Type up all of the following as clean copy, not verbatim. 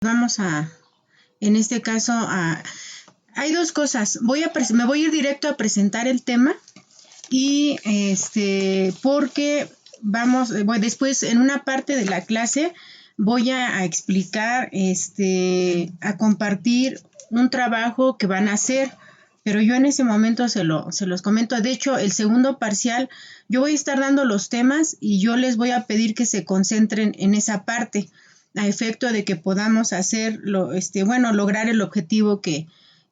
Vamos a, en este caso, hay dos cosas. Me voy a ir directo a presentar el tema y porque después en una parte de la clase voy a explicar, a compartir un trabajo que van a hacer, pero yo en ese momento se los comento. De hecho, el segundo parcial, yo voy a estar dando los temas y yo les voy a pedir que se concentren en esa parte, a efecto de que podamos lograr el objetivo que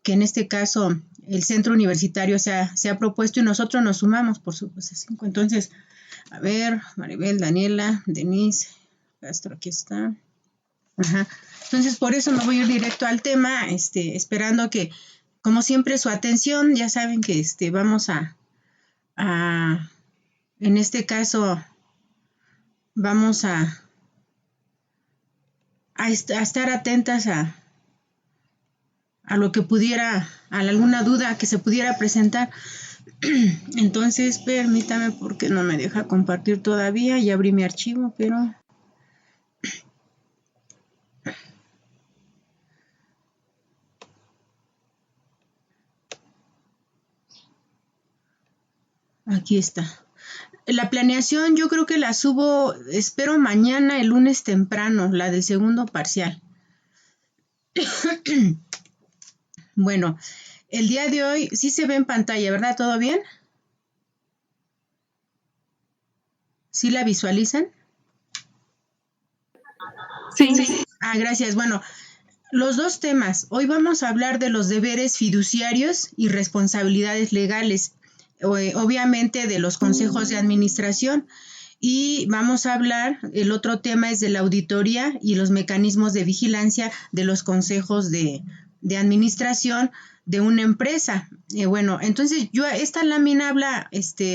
en este caso el centro universitario se ha propuesto y nosotros nos sumamos, por supuesto. Entonces, a ver, Maribel, Daniela, Denise, Castro, aquí está. Ajá. Entonces, por eso me voy a ir directo al tema, esperando que, como siempre, su atención. Ya saben que vamos en este caso, vamos a estar atentas a lo que pudiera, a alguna duda que se pudiera presentar. Entonces, permítame porque no me deja compartir todavía. Ya abrí mi archivo, pero aquí está. La planeación yo creo que la subo, espero mañana, el lunes temprano, la del segundo parcial. Bueno, el día de hoy sí se ve en pantalla, ¿verdad? ¿Todo bien? ¿Sí la visualizan? Sí. Gracias. Bueno, los dos temas. Hoy vamos a hablar de los deberes fiduciarios y responsabilidades legales, obviamente de los consejos de administración. Y vamos a hablar, el otro tema es de la auditoría y los mecanismos de vigilancia de los consejos de administración de una empresa. Bueno, entonces esta lámina habla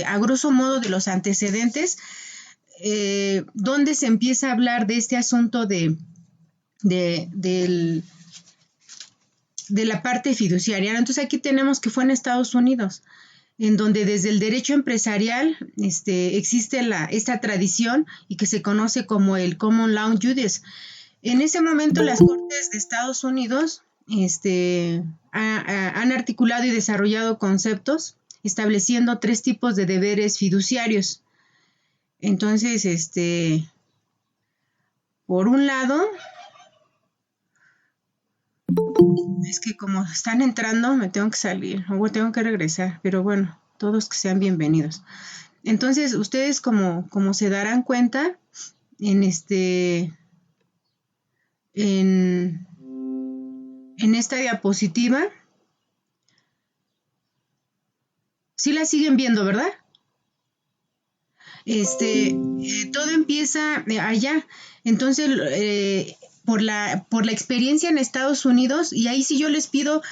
a grosso modo de los antecedentes, donde se empieza a hablar de este asunto de la parte fiduciaria. Entonces aquí tenemos que fue en Estados Unidos, en donde desde el derecho empresarial existe esta tradición y que se conoce como el Common Law Judice. En ese momento las Cortes de Estados Unidos han articulado y desarrollado conceptos estableciendo 3 tipos de deberes fiduciarios. Entonces, por un lado, es que como están entrando, me tengo que salir, o tengo que regresar, pero bueno, todos que sean bienvenidos. Entonces, ustedes como se darán cuenta, en esta diapositiva, sí la siguen viendo, ¿verdad? Todo empieza allá. Entonces, por la experiencia en Estados Unidos, y ahí sí yo les pido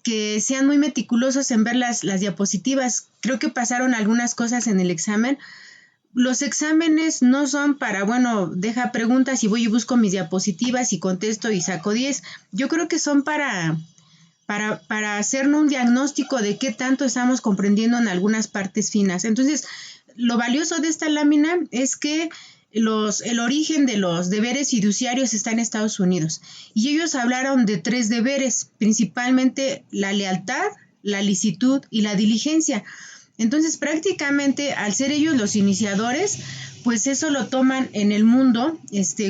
que sean muy meticulosos en ver las diapositivas. Creo que pasaron algunas cosas en el examen. Los exámenes no son para, bueno, deja preguntas y voy y busco mis diapositivas y contesto y saco 10. Yo creo que son para hacernos un diagnóstico de qué tanto estamos comprendiendo en algunas partes finas. Entonces, lo valioso de esta lámina es que el origen de los deberes fiduciarios está en Estados Unidos y ellos hablaron de 3 deberes, principalmente la lealtad, la licitud y la diligencia. Entonces, prácticamente, al ser ellos los iniciadores, pues eso lo toman en el mundo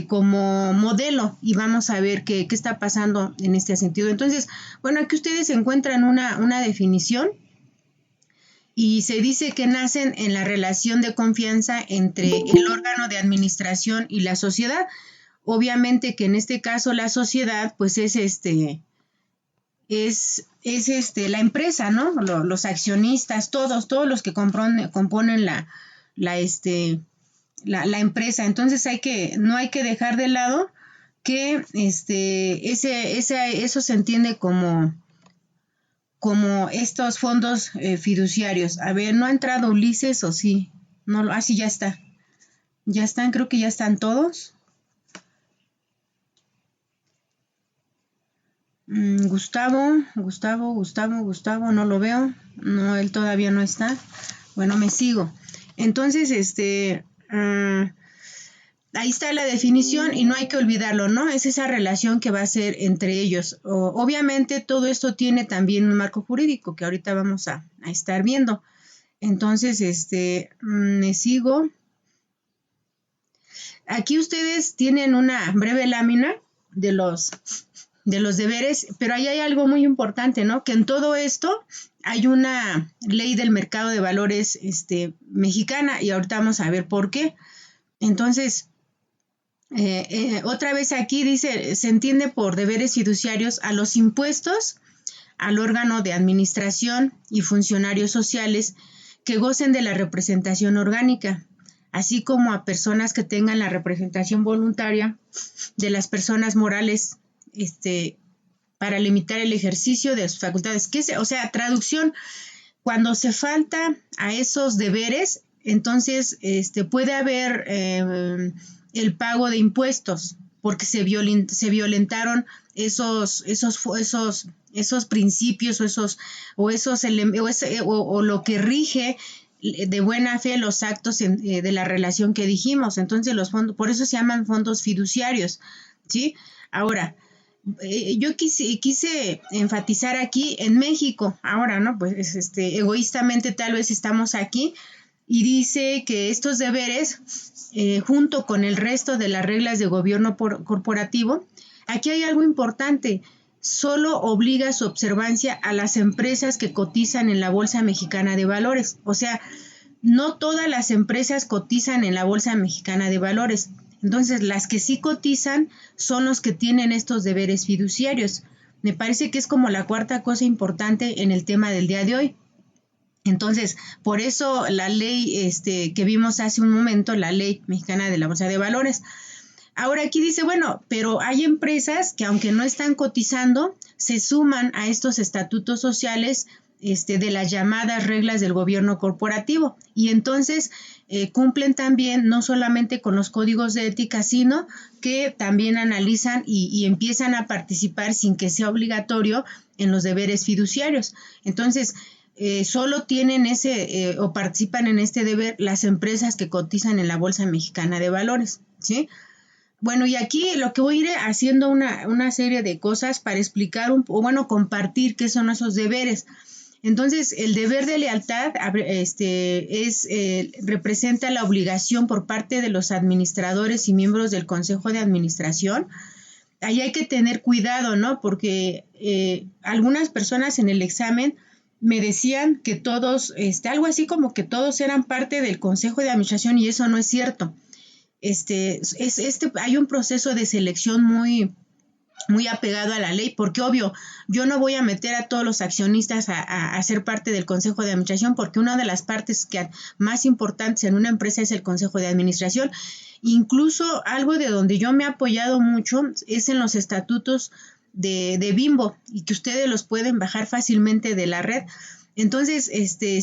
como modelo y vamos a ver qué está pasando en este sentido. Entonces, bueno, aquí ustedes encuentran una definición y se dice que nacen en la relación de confianza entre el órgano de administración y la sociedad. Obviamente que en este caso la sociedad pues es la empresa, ¿no? Los accionistas, todos los que componen la empresa. Entonces no hay que dejar de lado que eso se entiende como estos fondos fiduciarios. A ver, ¿no ha entrado Ulises o sí? No, sí, ya está. Ya están, creo que ya están todos. Gustavo, no lo veo. No, él todavía no está. Bueno, me sigo. Entonces, ahí está la definición y no hay que olvidarlo, ¿no? Es esa relación que va a ser entre ellos. Obviamente todo esto tiene también un marco jurídico que ahorita vamos a estar viendo. Entonces, me sigo. Aquí ustedes tienen una breve lámina de los deberes, pero ahí hay algo muy importante, ¿no? Que en todo esto hay una ley del mercado de valores mexicana y ahorita vamos a ver por qué. Entonces, otra vez aquí dice, se entiende por deberes fiduciarios a los impuestos, al órgano de administración y funcionarios sociales que gocen de la representación orgánica, así como a personas que tengan la representación voluntaria de las personas morales, para limitar el ejercicio de sus facultades. O sea, traducción, cuando se falta a esos deberes, entonces puede haber el pago de impuestos, porque se violentaron esos principios o lo que rige de buena fe los actos de la relación que dijimos. Entonces los fondos, por eso se llaman fondos fiduciarios, ¿sí? Ahora, yo quise enfatizar aquí en México, ahora, ¿no? Pues egoístamente tal vez estamos aquí y dice que estos deberes, junto con el resto de las reglas de gobierno corporativo, aquí hay algo importante, solo obliga su observancia a las empresas que cotizan en la Bolsa Mexicana de Valores. O sea, no todas las empresas cotizan en la Bolsa Mexicana de Valores. Entonces, las que sí cotizan son los que tienen estos deberes fiduciarios. Me parece que es como la cuarta cosa importante en el tema del día de hoy. Entonces, por eso la ley que vimos hace un momento, la Ley Mexicana de la Bolsa de Valores. Ahora aquí dice, bueno, pero hay empresas que aunque no están cotizando, se suman a estos estatutos sociales de las llamadas reglas del gobierno corporativo y entonces cumplen también no solamente con los códigos de ética, sino que también analizan y empiezan a participar sin que sea obligatorio en los deberes fiduciarios. Entonces, solo tienen o participan en este deber las empresas que cotizan en la Bolsa Mexicana de Valores, ¿sí? Bueno, y aquí lo que voy a ir haciendo una serie de cosas para explicar compartir qué son esos deberes. Entonces, el deber de lealtad representa la obligación por parte de los administradores y miembros del Consejo de Administración. Ahí hay que tener cuidado, ¿no? Porque algunas personas en el examen me decían que todos, algo así como que todos eran parte del Consejo de Administración y eso no es cierto. Hay un proceso de selección muy apegado a la ley, porque obvio, yo no voy a meter a todos los accionistas a ser parte del Consejo de Administración, porque una de las partes más importantes en una empresa es el Consejo de Administración. Incluso algo de donde yo me he apoyado mucho es en los estatutos de Bimbo, y que ustedes los pueden bajar fácilmente de la red. Entonces,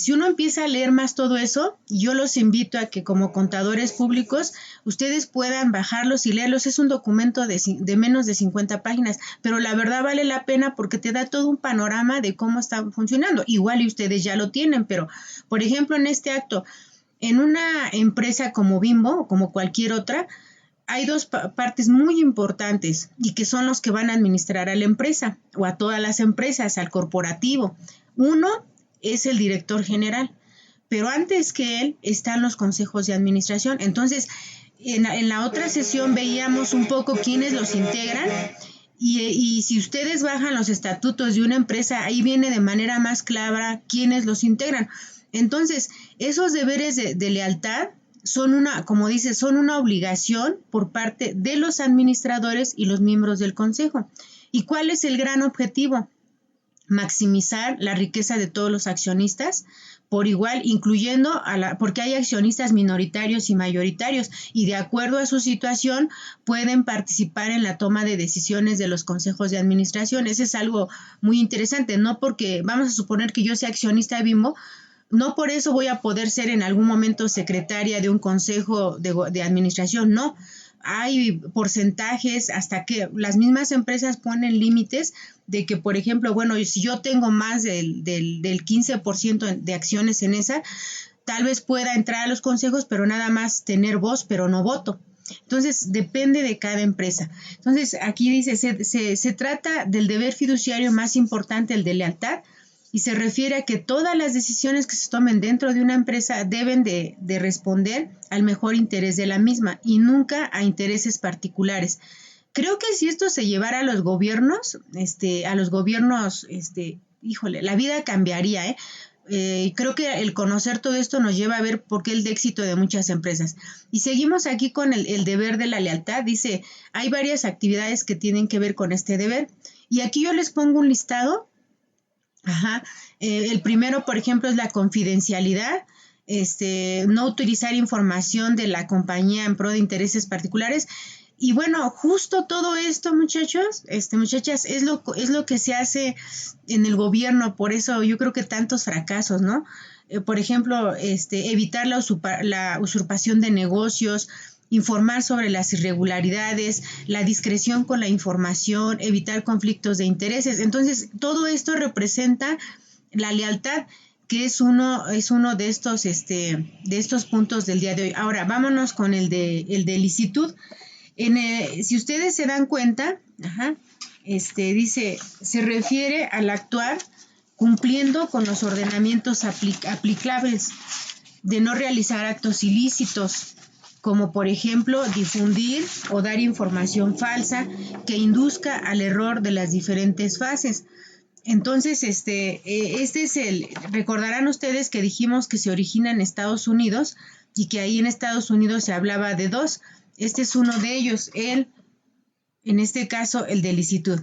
si uno empieza a leer más todo eso, yo los invito a que como contadores públicos, ustedes puedan bajarlos y leerlos. Es un documento de menos de 50 páginas, pero la verdad vale la pena porque te da todo un panorama de cómo está funcionando. Igual y ustedes ya lo tienen, pero, por ejemplo, en este acto, en una empresa como Bimbo o como cualquier otra, hay dos partes muy importantes y que son los que van a administrar a la empresa o a todas las empresas, al corporativo. Uno es el director general, pero antes que él están los consejos de administración. Entonces, en la otra sesión veíamos un poco quiénes los integran y si ustedes bajan los estatutos de una empresa, ahí viene de manera más clara quiénes los integran. Entonces, esos deberes de lealtad son son una obligación por parte de los administradores y los miembros del consejo. ¿Y cuál es el gran objetivo? Maximizar la riqueza de todos los accionistas por igual, incluyendo porque hay accionistas minoritarios y mayoritarios y de acuerdo a su situación pueden participar en la toma de decisiones de los consejos de administración. Eso es algo muy interesante, no porque vamos a suponer que yo sea accionista de Bimbo, no por eso voy a poder ser en algún momento secretaria de un consejo de administración, no. Hay porcentajes hasta que las mismas empresas ponen límites de que, por ejemplo, bueno, si yo tengo más del 15% de acciones en esa, tal vez pueda entrar a los consejos, pero nada más tener voz, pero no voto. Entonces, depende de cada empresa. Entonces, aquí dice, se trata del deber fiduciario más importante, el de lealtad, y se refiere a que todas las decisiones que se tomen dentro de una empresa deben de responder al mejor interés de la misma y nunca a intereses particulares. Creo que si esto se llevara a los gobiernos, híjole, la vida cambiaría, ¿eh? Creo que el conocer todo esto nos lleva a ver por qué el éxito de muchas empresas. Y seguimos aquí con el deber de la lealtad. Dice, hay varias actividades que tienen que ver con este deber. Y aquí yo les pongo un listado. El primero, por ejemplo, es la confidencialidad. No utilizar información de la compañía en pro de intereses particulares. Y bueno, justo todo esto, muchachos, muchachas, es lo que se hace en el gobierno, por eso yo creo que tantos fracasos, ¿no? Por ejemplo, evitar la usurpación de negocios, informar sobre las irregularidades, la discreción con la información, evitar conflictos de intereses. Entonces, todo esto representa la lealtad, que es uno de estos puntos del día de hoy. Ahora, vámonos con el de licitud. Si ustedes se dan cuenta, dice, se refiere al actuar cumpliendo con los ordenamientos aplicables de no realizar actos ilícitos, como por ejemplo difundir o dar información falsa que induzca al error de las diferentes fases. Entonces, recordarán ustedes que dijimos que se origina en Estados Unidos y que ahí en Estados Unidos se hablaba de dos. Este es uno de ellos, en este caso, el de licitud.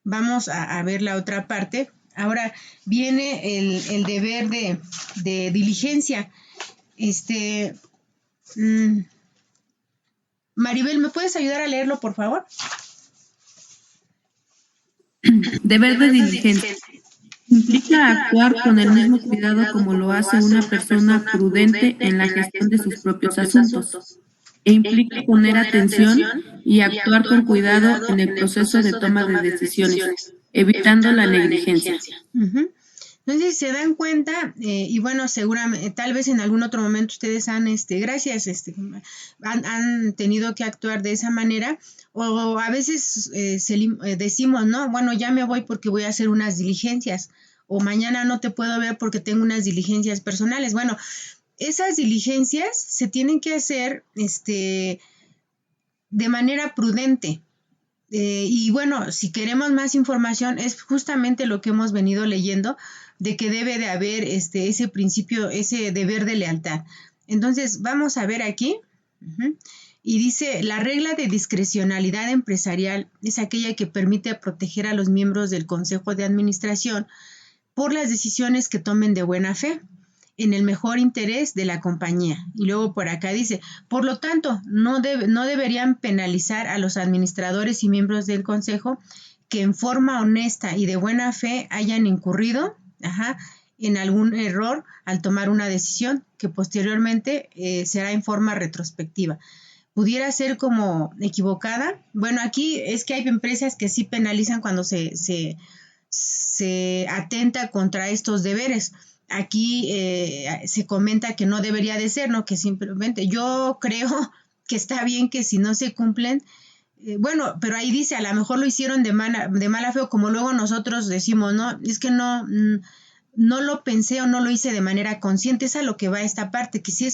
Vamos a ver la otra parte. Ahora viene el deber de diligencia. Maribel, ¿me puedes ayudar a leerlo, por favor? Deber de diligencia. Implica actuar con el mismo cuidado como lo hace una persona prudente en la gestión de sus propios asuntos, e implica poner atención y actuar con cuidado en el proceso de toma de decisiones, evitando la negligencia. Entonces, se dan cuenta, y bueno, seguramente, tal vez en algún otro momento ustedes han tenido que actuar de esa manera, o a veces decimos, no, bueno, ya me voy porque voy a hacer unas diligencias, o mañana no te puedo ver porque tengo unas diligencias personales. Bueno, esas diligencias se tienen que hacer de manera prudente. Y bueno, si queremos más información, es justamente lo que hemos venido leyendo, de que debe de haber ese principio, ese deber de lealtad. Entonces, vamos a ver aquí. Y dice, la regla de discrecionalidad empresarial es aquella que permite proteger a los miembros del Consejo de Administración por las decisiones que tomen de buena fe, en el mejor interés de la compañía. Y luego por acá dice, por lo tanto, no deberían penalizar a los administradores y miembros del consejo que en forma honesta y de buena fe hayan incurrido en algún error al tomar una decisión que posteriormente será en forma retrospectiva. Pudiera ser como equivocada. Bueno, aquí es que hay empresas que sí penalizan cuando se atenta contra estos deberes. Aquí se comenta que no debería de ser, ¿no? Que simplemente yo creo que está bien que si no se cumplen, bueno, pero ahí dice, a lo mejor lo hicieron de mala fe, o como luego nosotros decimos, no, es que no lo pensé o no lo hice de manera consciente. Es a lo que va esta parte, que si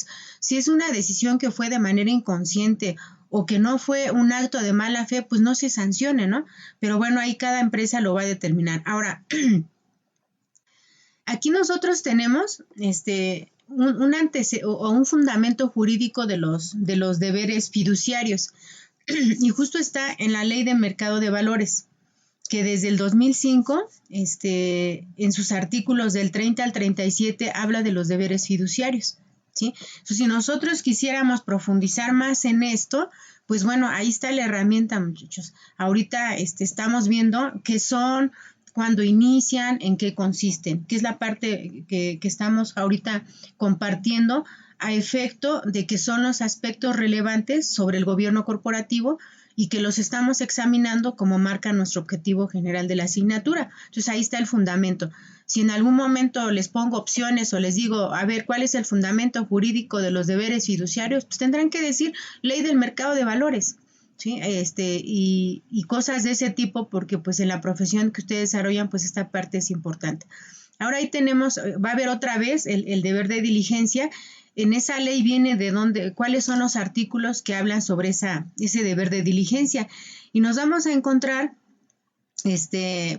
es una decisión que fue de manera inconsciente o que no fue un acto de mala fe, pues no se sancione, ¿no? Pero bueno, ahí cada empresa lo va a determinar. Ahora, aquí nosotros tenemos un fundamento jurídico de los deberes fiduciarios, y justo está en la Ley de Mercado de Valores, que desde el 2005, en sus artículos del 30 al 37, habla de los deberes fiduciarios, ¿sí? Entonces, si nosotros quisiéramos profundizar más en esto, pues bueno, ahí está la herramienta, muchachos. Ahorita estamos viendo qué son, cuándo inician, en qué consisten, que es la parte que estamos ahorita compartiendo a efecto de que son los aspectos relevantes sobre el gobierno corporativo y que los estamos examinando como marca nuestro objetivo general de la asignatura. Entonces ahí está el fundamento. Si en algún momento les pongo opciones o les digo, a ver, ¿cuál es el fundamento jurídico de los deberes fiduciarios? Pues tendrán que decir ley del mercado de valores, ¿sí? Y cosas de ese tipo, porque pues en la profesión que ustedes desarrollan, pues esta parte es importante. Ahora ahí tenemos, va a haber otra vez el deber de diligencia. En esa ley viene de dónde, cuáles son los artículos que hablan sobre ese deber de diligencia. Y nos vamos a encontrar,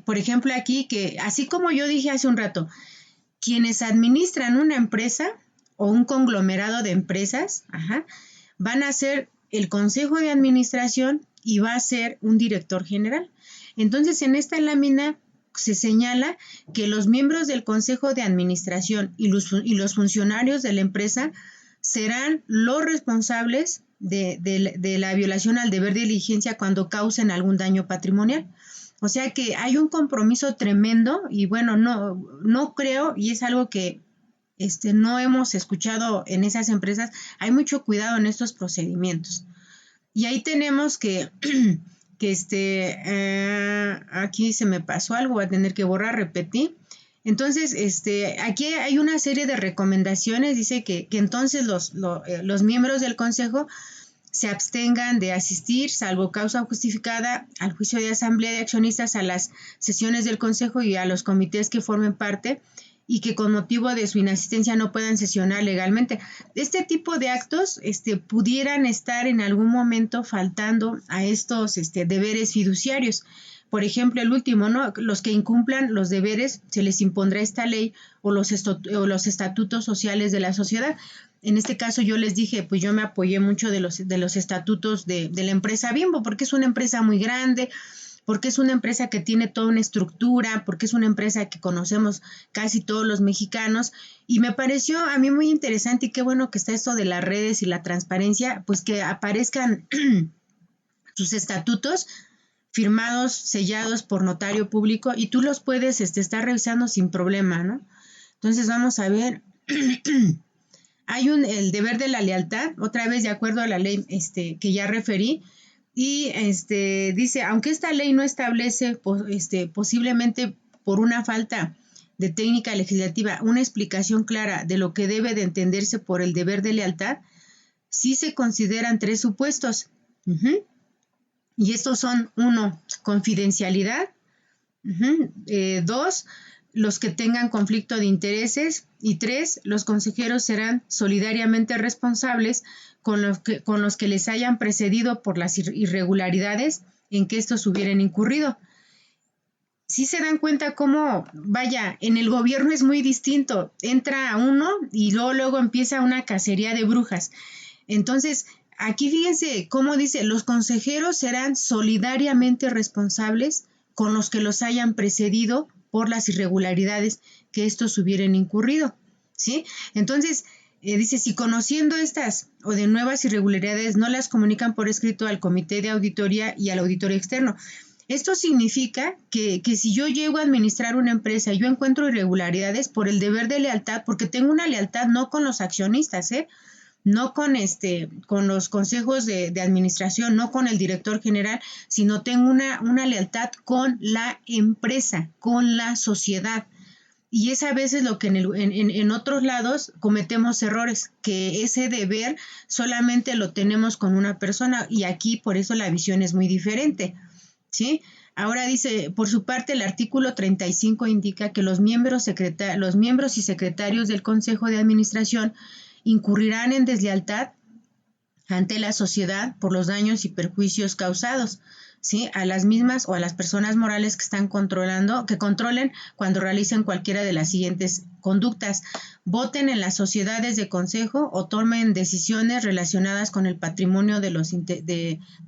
por ejemplo, aquí que, así como yo dije hace un rato, quienes administran una empresa o un conglomerado de empresas, van a ser el consejo de administración y va a ser un director general. Entonces, en esta lámina se señala que los miembros del consejo de administración y los funcionarios de la empresa serán los responsables de la violación al deber de diligencia cuando causen algún daño patrimonial. O sea que hay un compromiso tremendo y bueno, no creo, y es algo que no hemos escuchado en esas empresas, hay mucho cuidado en estos procedimientos. Y ahí tenemos que aquí se me pasó algo, voy a tener que borrar, repetí. Entonces, aquí hay una serie de recomendaciones, dice que entonces los miembros del consejo se abstengan de asistir, salvo causa justificada, al juicio de asamblea de accionistas, a las sesiones del consejo y a los comités que formen parte, y que con motivo de su inasistencia no puedan sesionar legalmente. Este tipo de actos pudieran estar en algún momento faltando a estos deberes fiduciarios. Por ejemplo, el último, ¿no? Los que incumplan los deberes, se les impondrá esta ley o los estatutos sociales de la sociedad. En este caso yo les dije, pues yo me apoyé mucho de los estatutos de la empresa Bimbo, porque es una empresa muy grande, porque es una empresa que tiene toda una estructura, porque es una empresa que conocemos casi todos los mexicanos, y me pareció a mí muy interesante y qué bueno que está esto de las redes y la transparencia, pues que aparezcan sus estatutos firmados, sellados por notario público, y tú los puedes estar revisando sin problema, ¿no? Entonces vamos a ver, hay el deber de la lealtad, otra vez de acuerdo a la ley que ya referí, y dice, aunque esta ley no establece posiblemente por una falta de técnica legislativa una explicación clara de lo que debe de entenderse por el deber de lealtad, sí se consideran 3 supuestos. Y estos son: 1, confidencialidad; 2, los que tengan conflicto de intereses; y 3, los consejeros serán solidariamente responsables con los que les hayan precedido por las irregularidades en que estos hubieran incurrido. Sí se dan cuenta cómo, vaya, en el gobierno es muy distinto. Entra uno y luego empieza una cacería de brujas. Entonces, aquí fíjense cómo dice, los consejeros serán solidariamente responsables con los que los hayan precedido por las irregularidades que estos hubieran incurrido, ¿sí? Entonces, dice, si conociendo estas o de nuevas irregularidades no las comunican por escrito al comité de auditoría y al auditorio externo. Esto significa que si yo llego a administrar una empresa y yo encuentro irregularidades por el deber de lealtad, porque tengo una lealtad no con los accionistas, no con los consejos de administración, no con el director general, sino tengo una lealtad con la empresa, con la sociedad. Y es a veces lo que en otros lados cometemos errores, que ese deber solamente lo tenemos con una persona, y aquí por eso la visión es muy diferente, ¿sí? Ahora dice, por su parte, el artículo 35 indica que los miembros y secretarios del Consejo de Administración incurrirán en deslealtad ante la sociedad por los daños y perjuicios causados, ¿sí?, a las mismas o a las personas morales que controlen cuando realicen cualquiera de las siguientes conductas: voten en las sociedades de consejo o tomen decisiones relacionadas con el patrimonio de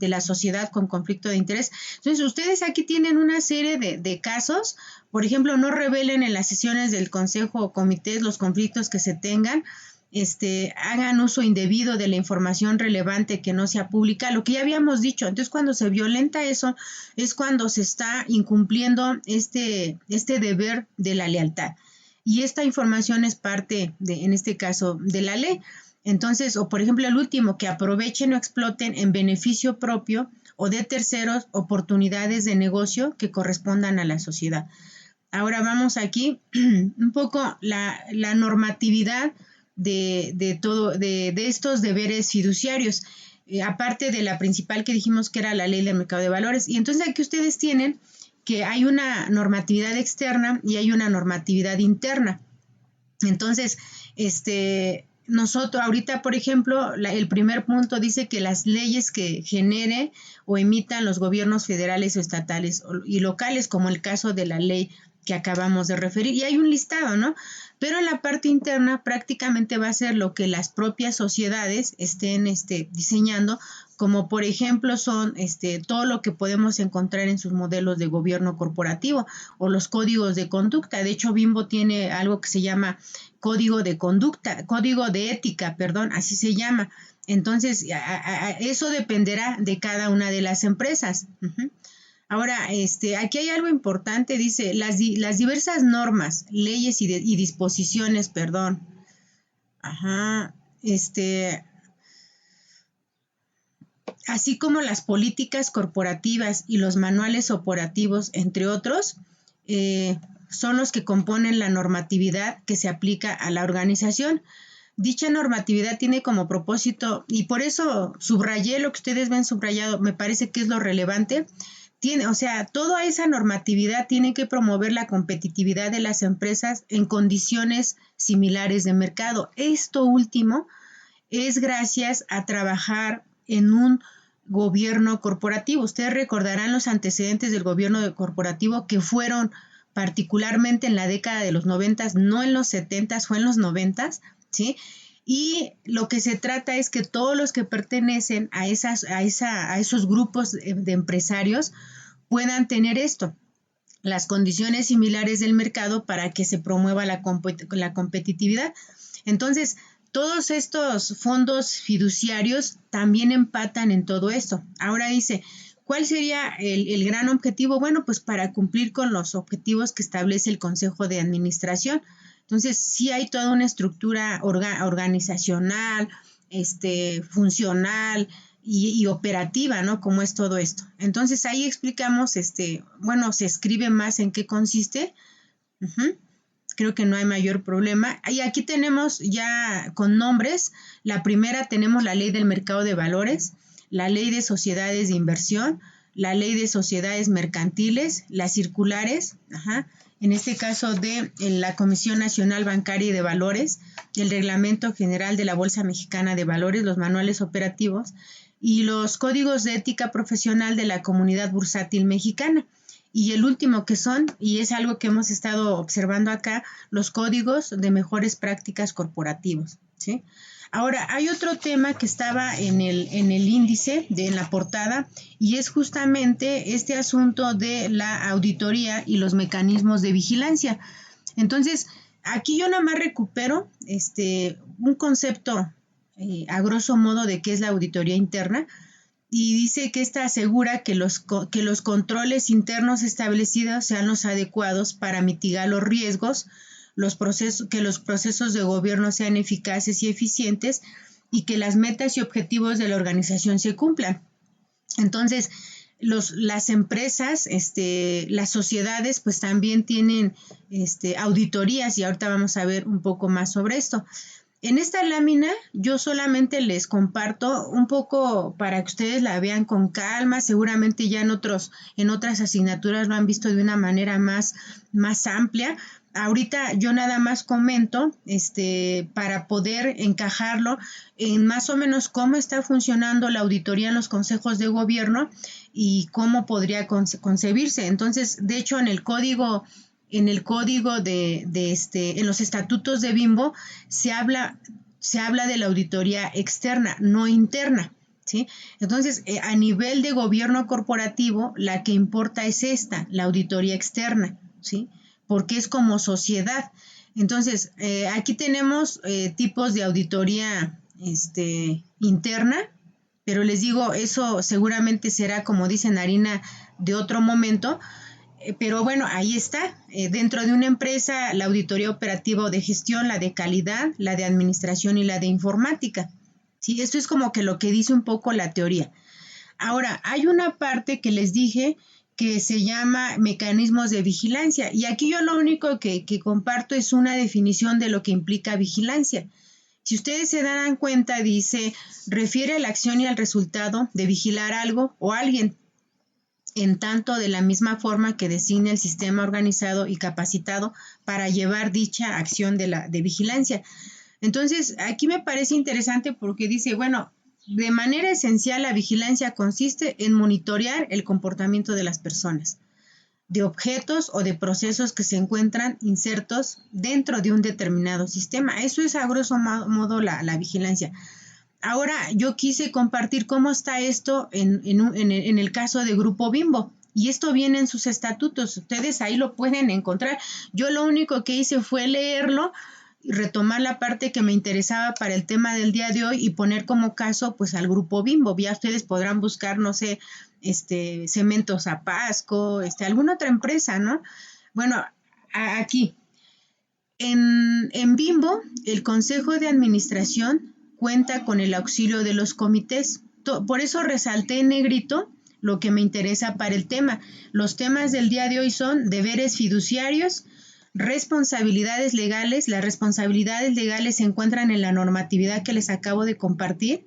la sociedad con conflicto de interés. Entonces, ustedes aquí tienen una serie de casos. Por ejemplo, no revelen en las sesiones del consejo o comités los conflictos que se tengan. Hagan uso indebido de la información relevante que no sea pública, lo que ya habíamos dicho. Entonces, cuando se violenta eso, es cuando se está incumpliendo este deber de la lealtad. Y esta información es parte en este caso, de la ley. Entonces, o por ejemplo el último, que aprovechen o exploten en beneficio propio o de terceros oportunidades de negocio que correspondan a la sociedad. Ahora vamos aquí un poco la normatividad de estos deberes fiduciarios, aparte de la principal que dijimos que era la ley del mercado de valores. Y entonces aquí ustedes tienen que hay una normatividad externa y hay una normatividad interna. Entonces, nosotros ahorita, por ejemplo, el primer punto dice que las leyes que genere o emitan los gobiernos federales o estatales y locales, como el caso de la ley que acabamos de referir, y hay un listado, ¿no? Pero en la parte interna prácticamente va a ser lo que las propias sociedades estén diseñando, como por ejemplo son todo lo que podemos encontrar en sus modelos de gobierno corporativo o los códigos de conducta. De hecho, Bimbo tiene algo que se llama código de conducta, código de ética, perdón, así se llama. Entonces, eso dependerá de cada una de las empresas. Ahora, aquí hay algo importante, dice, las diversas normas, leyes y disposiciones, perdón. Así como las políticas corporativas y los manuales operativos, entre otros, son los que componen la normatividad que se aplica a la organización. Dicha normatividad tiene como propósito, y por eso subrayé lo que ustedes ven subrayado, me parece que es lo relevante. Toda esa normatividad tiene que promover la competitividad de las empresas en condiciones similares de mercado. Esto último es gracias a trabajar en un gobierno corporativo. Ustedes recordarán los antecedentes del gobierno corporativo que fueron particularmente en la década de los 90, no en los 70, fue en los 90, ¿sí? Y lo que se trata es que todos los que pertenecen a esos grupos de empresarios puedan tener las condiciones similares del mercado para que se promueva la competitividad. Entonces, todos estos fondos fiduciarios también empatan en todo esto. Ahora dice, ¿cuál sería el gran objetivo? Bueno, pues para cumplir con los objetivos que establece el Consejo de Administración. Entonces, sí hay toda una estructura organizacional, funcional y operativa, ¿no? Como es todo esto. Entonces, ahí explicamos, se escribe más en qué consiste. Creo que no hay mayor problema. Y aquí tenemos ya con nombres. La primera tenemos la ley del mercado de valores, la ley de sociedades de inversión, la ley de sociedades mercantiles, las circulares, en este caso de la Comisión Nacional Bancaria y de Valores, el Reglamento General de la Bolsa Mexicana de Valores, los manuales operativos y los códigos de ética profesional de la Comunidad Bursátil Mexicana. Y el último que son, y es algo que hemos estado observando acá, los códigos de mejores prácticas corporativos, ¿sí? Ahora, hay otro tema que estaba en el índice, en la portada, y es justamente este asunto de la auditoría y los mecanismos de vigilancia. Entonces, aquí yo nada más recupero un concepto a grosso modo de qué es la auditoría interna, y dice que esta asegura que los controles internos establecidos sean los adecuados para mitigar los riesgos, que los procesos de gobierno sean eficaces y eficientes y que las metas y objetivos de la organización se cumplan. Entonces, las empresas, las sociedades, pues también tienen auditorías, y ahorita vamos a ver un poco más sobre esto. En esta lámina yo solamente les comparto un poco para que ustedes la vean con calma. Seguramente ya en otras asignaturas lo han visto de una manera más amplia. Ahorita yo nada más comento para poder encajarlo en más o menos cómo está funcionando la auditoría en los consejos de gobierno y cómo podría concebirse. Entonces, de hecho, en los estatutos de Bimbo se habla de la auditoría externa, no interna, ¿sí? Entonces, a nivel de gobierno corporativo, la que importa es la auditoría externa, ¿sí? Porque es como sociedad. Entonces, aquí tenemos tipos de auditoría interna, pero les digo, eso seguramente será, como dicen, harina de otro momento. Pero bueno, ahí está. Dentro de una empresa, la auditoría operativa o de gestión, la de calidad, la de administración y la de informática. Sí, esto es como que lo que dice un poco la teoría. Ahora, hay una parte que les dije que se llama mecanismos de vigilancia. Y aquí yo lo único que comparto es una definición de lo que implica vigilancia. Si ustedes se darán cuenta, dice, refiere a la acción y al resultado de vigilar algo o alguien, en tanto de la misma forma que designa el sistema organizado y capacitado para llevar dicha acción de vigilancia. Entonces, aquí me parece interesante porque dice, bueno, de manera esencial la vigilancia consiste en monitorear el comportamiento de las personas, de objetos o de procesos que se encuentran insertos dentro de un determinado sistema. Eso es a grosso modo la vigilancia. Ahora yo quise compartir cómo está esto en el caso de Grupo Bimbo. Y esto viene en sus estatutos. Ustedes ahí lo pueden encontrar. Yo lo único que hice fue leerlo y retomar la parte que me interesaba para el tema del día de hoy y poner como caso pues al Grupo Bimbo. Ya ustedes podrán buscar, no sé, Cementos Zapasco, alguna otra empresa, ¿no? Bueno, aquí, en Bimbo, el Consejo de Administración cuenta con el auxilio de los comités. Por eso resalté en negrito lo que me interesa para el tema. Los temas del día de hoy son deberes fiduciarios, responsabilidades legales. Las responsabilidades legales se encuentran en la normatividad que les acabo de compartir.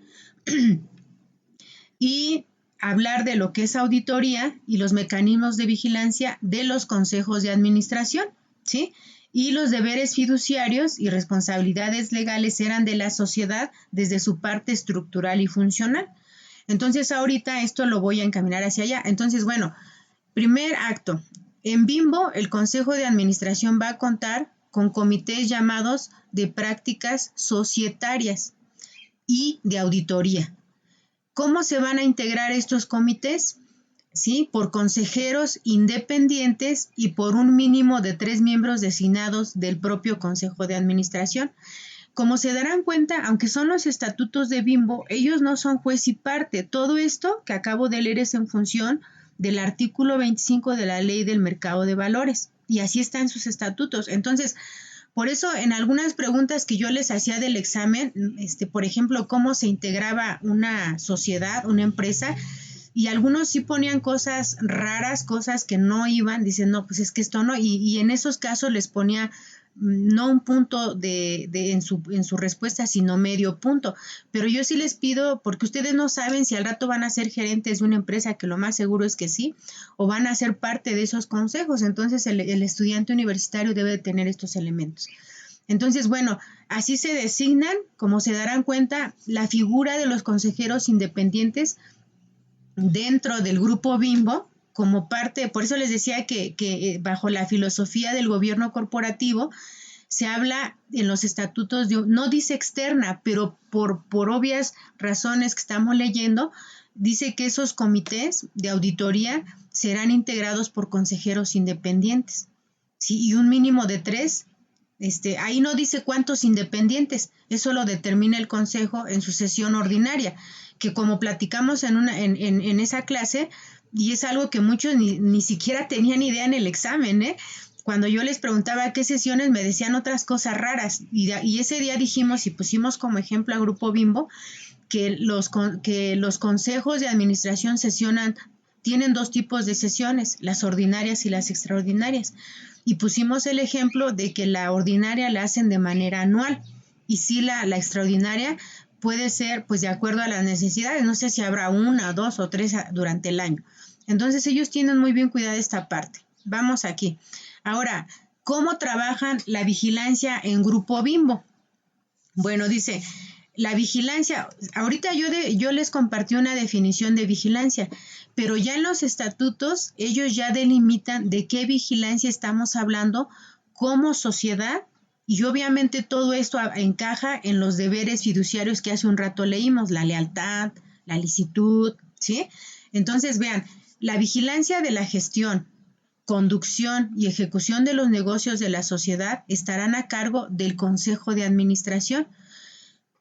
Y hablar de lo que es auditoría y los mecanismos de vigilancia de los consejos de administración, ¿sí? Y los deberes fiduciarios y responsabilidades legales eran de la sociedad desde su parte estructural y funcional. Entonces, ahorita esto lo voy a encaminar hacia allá. Entonces, bueno, primer acto. En Bimbo, el Consejo de Administración va a contar con comités llamados de prácticas societarias y de auditoría. ¿Cómo se van a integrar estos comités? ¿Sí? Por consejeros independientes y por un mínimo de 3 miembros designados del propio Consejo de Administración. Como se darán cuenta, aunque son los estatutos de Bimbo, ellos no son juez y parte. Todo esto que acabo de leer es en función del artículo 25 de la Ley del Mercado de Valores. Y así están sus estatutos. Entonces, por eso en algunas preguntas que yo les hacía del examen, por ejemplo, cómo se integraba una sociedad, una empresa, y algunos sí ponían cosas raras, cosas que no iban, dicen, no, pues es que esto no, y en esos casos les ponía no un punto en su respuesta, sino medio punto. Pero yo sí les pido, porque ustedes no saben si al rato van a ser gerentes de una empresa, que lo más seguro es que sí, o van a ser parte de esos consejos. Entonces el estudiante universitario debe de tener estos elementos. Entonces, bueno, así se designan, como se darán cuenta, la figura de los consejeros independientes dentro del Grupo Bimbo, como parte, por eso les decía que bajo la filosofía del gobierno corporativo se habla en los estatutos, no dice externa, pero por obvias razones que estamos leyendo, dice que esos comités de auditoría serán integrados por consejeros independientes, ¿sí? Y un mínimo de 3. Ahí no dice cuántos independientes, eso lo determina el consejo en su sesión ordinaria, que como platicamos en esa clase, y es algo que muchos ni siquiera tenían idea en el examen, Cuando yo les preguntaba qué sesiones, me decían otras cosas raras, y ese día dijimos y pusimos como ejemplo a Grupo Bimbo, que los consejos de administración tienen 2 tipos de sesiones, las ordinarias y las extraordinarias. Y pusimos el ejemplo de que la ordinaria la hacen de manera anual y sí la extraordinaria puede ser pues de acuerdo a las necesidades. No sé si habrá 1, 2 o 3 durante el año. Entonces ellos tienen muy bien cuidada esta parte. Vamos aquí. Ahora, ¿cómo trabajan la vigilancia en Grupo Bimbo? Bueno, dice, la vigilancia, ahorita yo les compartí una definición de vigilancia, pero ya en los estatutos ellos ya delimitan de qué vigilancia estamos hablando como sociedad, y obviamente todo esto encaja en los deberes fiduciarios que hace un rato leímos, la lealtad, la licitud, ¿sí? Entonces vean, la vigilancia de la gestión, conducción y ejecución de los negocios de la sociedad estarán a cargo del Consejo de Administración.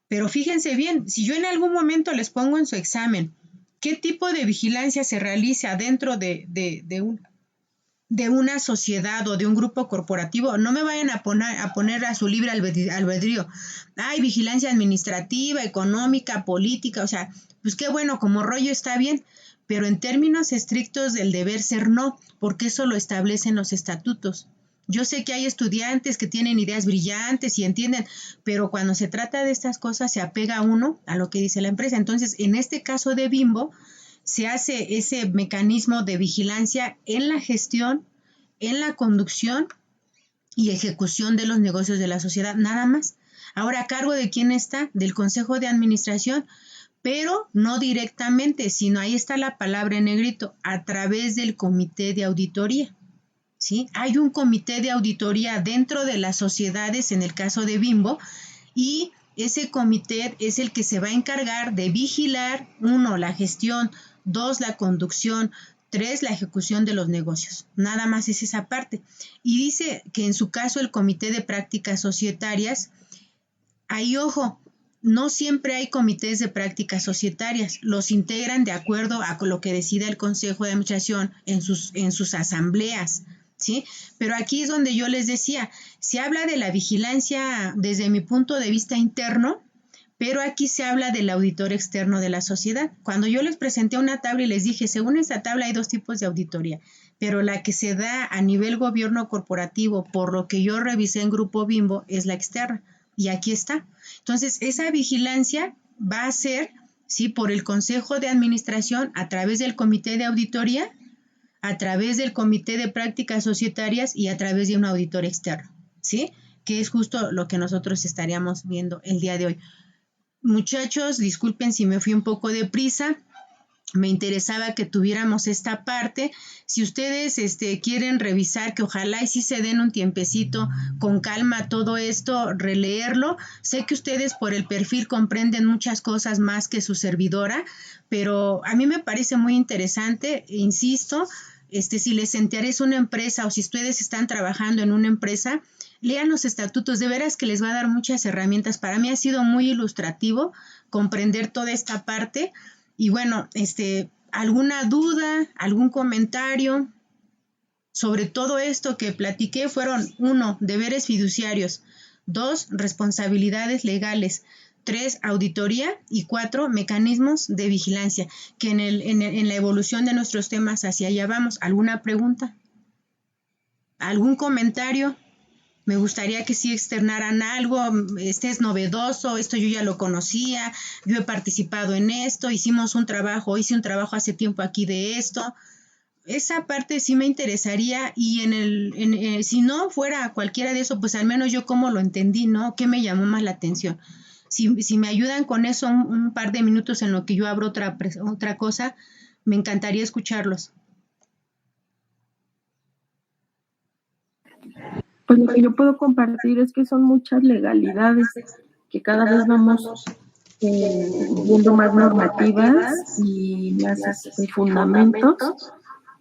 Pero fíjense bien, si yo en algún momento les pongo en su examen qué tipo de vigilancia se realiza dentro de de una sociedad o de un grupo corporativo, no me vayan a poner a su libre albedrío. Hay vigilancia administrativa, económica, política, o sea, pues qué bueno, como rollo está bien, pero en términos estrictos del deber ser no, porque eso lo establecen los estatutos. Yo sé que hay estudiantes que tienen ideas brillantes y entienden, pero cuando se trata de estas cosas se apega uno a lo que dice la empresa. Entonces, en este caso de Bimbo, se hace ese mecanismo de vigilancia en la gestión, en la conducción y ejecución de los negocios de la sociedad, nada más. Ahora, ¿a cargo de quién está? Del Consejo de Administración, pero no directamente, sino ahí está la palabra en negrito, a través del Comité de Auditoría. ¿Sí? Hay un comité de auditoría dentro de las sociedades, en el caso de Bimbo, y ese comité es el que se va a encargar de vigilar, 1, la gestión, 2, la conducción, 3, la ejecución de los negocios. Nada más es esa parte. Y dice que en su caso el comité de prácticas societarias, ahí ojo, no siempre hay comités de prácticas societarias, los integran de acuerdo a lo que decida el Consejo de Administración en sus asambleas, ¿sí? Pero aquí es donde yo les decía, se habla de la vigilancia desde mi punto de vista interno, pero aquí se habla del auditor externo de la sociedad. Cuando yo les presenté una tabla y les dije, según esta tabla hay 2 tipos de auditoría, pero la que se da a nivel gobierno corporativo, por lo que yo revisé en Grupo Bimbo, es la externa. Y aquí está. Entonces, esa vigilancia va a ser, ¿sí?, por el Consejo de Administración, a través del Comité de Auditoría, a través del Comité de Prácticas Societarias y a través de un auditor externo, ¿sí? Que es justo lo que nosotros estaríamos viendo el día de hoy. Muchachos, disculpen si me fui un poco deprisa. Me interesaba que tuviéramos esta parte. Si ustedes quieren revisar, que ojalá y sí se den un tiempecito con calma todo esto, releerlo. Sé que ustedes por el perfil comprenden muchas cosas más que su servidora, pero a mí me parece muy interesante, insisto, si les interesa una empresa o si ustedes están trabajando en una empresa, lean los estatutos, de veras que les va a dar muchas herramientas. Para mí ha sido muy ilustrativo comprender toda esta parte. Y bueno, ¿alguna duda, algún comentario sobre todo esto que platiqué? Fueron 1, deberes fiduciarios, 2, responsabilidades legales, 3, auditoría y 4, mecanismos de vigilancia, que en la evolución de nuestros temas hacia allá vamos. ¿Alguna pregunta? ¿Algún comentario? Me gustaría que sí externaran algo, es novedoso, esto yo ya lo conocía, yo he participado en esto, hice un trabajo hace tiempo aquí de esto. Esa parte sí me interesaría, y si no fuera cualquiera de eso, pues al menos yo cómo lo entendí, ¿no? ¿Qué me llamó más la atención? Si me ayudan con eso un par de minutos en lo que yo abro otra cosa, me encantaría escucharlos. Pues lo que yo puedo compartir es que son muchas legalidades, que cada vez vamos viendo más normativas y más fundamentos,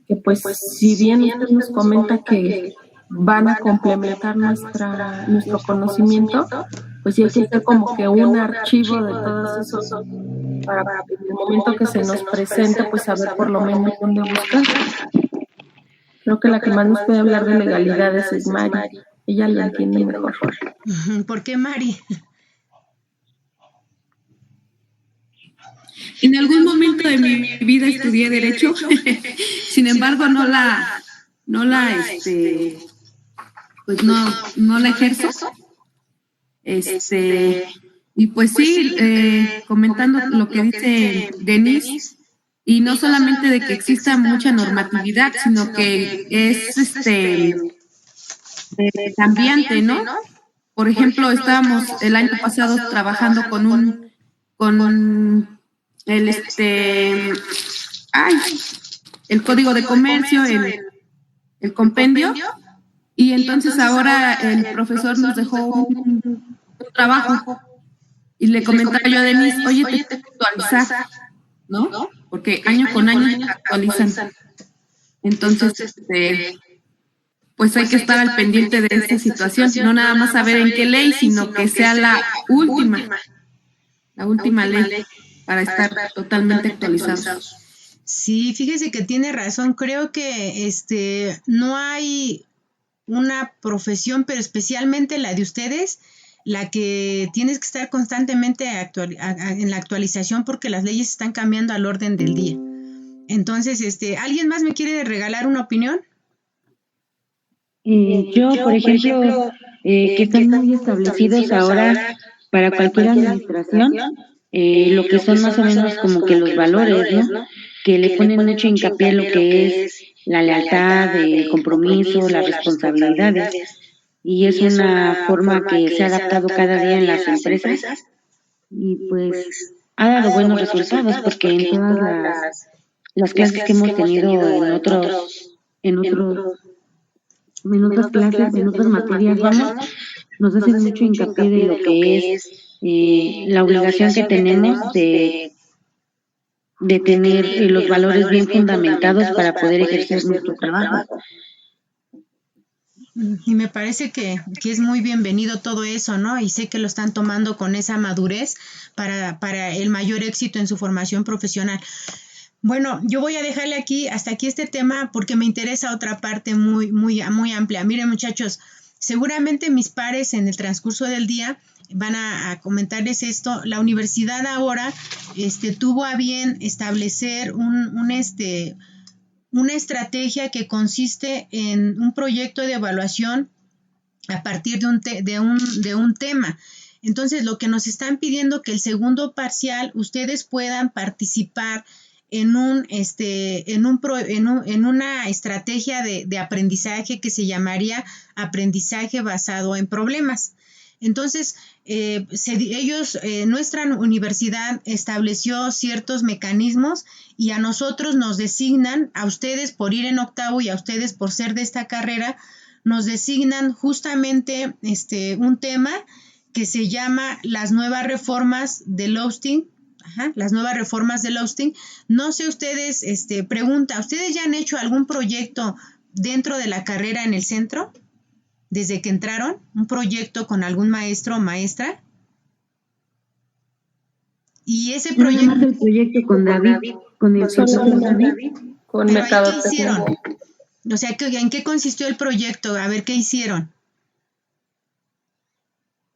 que pues si bien usted nos comenta que van a complementar nuestro conocimiento, pues sí hay que hacer como que un archivo de todos esos, para en el momento que se nos presente, pues saber por lo menos dónde buscar. Creo que la que más nos puede hablar de legalidades es Mari. Ella la entiende mejor. ¿Por qué Mari? En algún momento de mi vida estudié Derecho, sin embargo no la ejerzo. Y pues sí, comentando lo que dice Denise, y no solamente de que exista mucha normatividad, sino que es cambiante, ¿no? Por ejemplo, estábamos el año pasado trabajando con el Código de Comercio, el compendio, y entonces ahora el profesor nos dejó un trabajo y le comentaba yo a Denise, oye, te tengo que actualizar, ¿no? Porque año con año actualizan. Entonces, pues hay que estar al pendiente de esta situación, no nada más saber en qué ley, sino que sea la última ley para estar totalmente actualizados. Sí, fíjese que tiene razón. Creo que no hay una profesión, pero especialmente la de ustedes, la que tienes que estar constantemente en la actualización porque las leyes están cambiando al orden del día. Entonces, ¿alguien más me quiere regalar una opinión? Yo, por ejemplo, que están muy establecidos ahora para cualquier administración, lo que son más o menos como que los valores, ¿no? Que le ponen mucho hincapié en lo que es la lealtad, el compromiso, las responsabilidades. Y es una forma que se ha adaptado cada día en las empresas y pues ha dado buenos resultados porque en todas las clases que hemos tenido en otros en otras clases, en otras materias, vamos, nos hacen mucho hincapié de lo que es la obligación que tenemos de tener los valores bien fundamentados para poder ejercer nuestro trabajo. Y me parece que es muy bienvenido todo eso, ¿no? Y sé que lo están tomando con esa madurez para el mayor éxito en su formación profesional. Bueno, yo voy a dejarle hasta aquí este tema porque me interesa otra parte muy, muy, muy amplia. Miren, muchachos, seguramente mis pares en el transcurso del día van a comentarles esto. La universidad ahora tuvo a bien establecer una estrategia que consiste en un proyecto de evaluación a partir de un tema. Entonces, lo que nos están pidiendo que el segundo parcial ustedes puedan participar en una estrategia de aprendizaje que se llamaría aprendizaje basado en problemas. Entonces, nuestra universidad estableció ciertos mecanismos y a nosotros nos designan, a ustedes por ir en octavo y a ustedes por ser de esta carrera, nos designan justamente un tema que se llama las nuevas reformas del Austin. Las nuevas reformas del Austin. No sé ustedes, pregunta, ¿ustedes ya han hecho algún proyecto dentro de la carrera en el centro? Desde que entraron, un proyecto con algún maestro o maestra. Y ese proyecto. El proyecto con David, con el profesor David, con ¿qué hicieron? O sea, ¿en qué consistió el proyecto? A ver, ¿qué hicieron?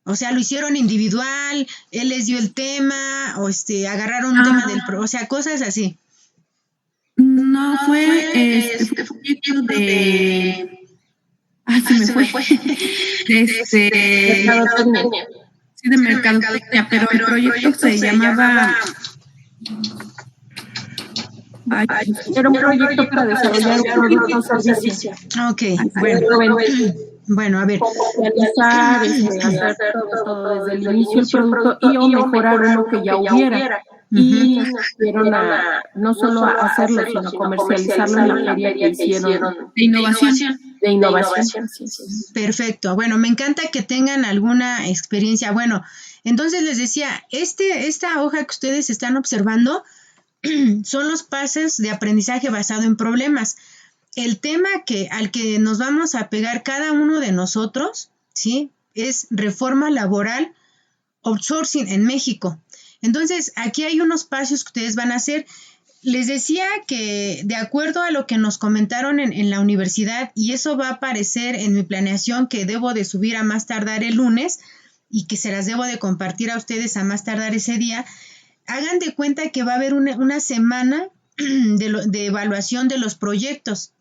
O sea, lo hicieron individual, él les dio el tema, o agarraron un tema o sea, cosas así. No, fue proyecto de... se me fue. mercadotecnia. Sí, de mercadotecnia, pero el proyecto se llamaba... Era un proyecto para desarrollar un producto o servicio. Ok, bueno, a ver. Comercializar, hacer todo desde el inicio del producto y o mejorar uno que ya hubiera. Y nos dieron no solo a hacerlo, sino comercializarlo en la feria que hicieron de innovación. De innovación. Perfecto. Bueno, me encanta que tengan alguna experiencia. Bueno, entonces les decía, esta hoja que ustedes están observando son los pasos de aprendizaje basado en problemas. El tema al que nos vamos a pegar cada uno de nosotros, ¿sí? Es reforma laboral, outsourcing en México. Entonces, aquí hay unos pasos que ustedes van a hacer. Les decía que de acuerdo a lo que nos comentaron en la universidad, y eso va a aparecer en mi planeación que debo de subir a más tardar el lunes y que se las debo de compartir a ustedes a más tardar ese día, hagan de cuenta que va a haber una semana de evaluación de los proyectos.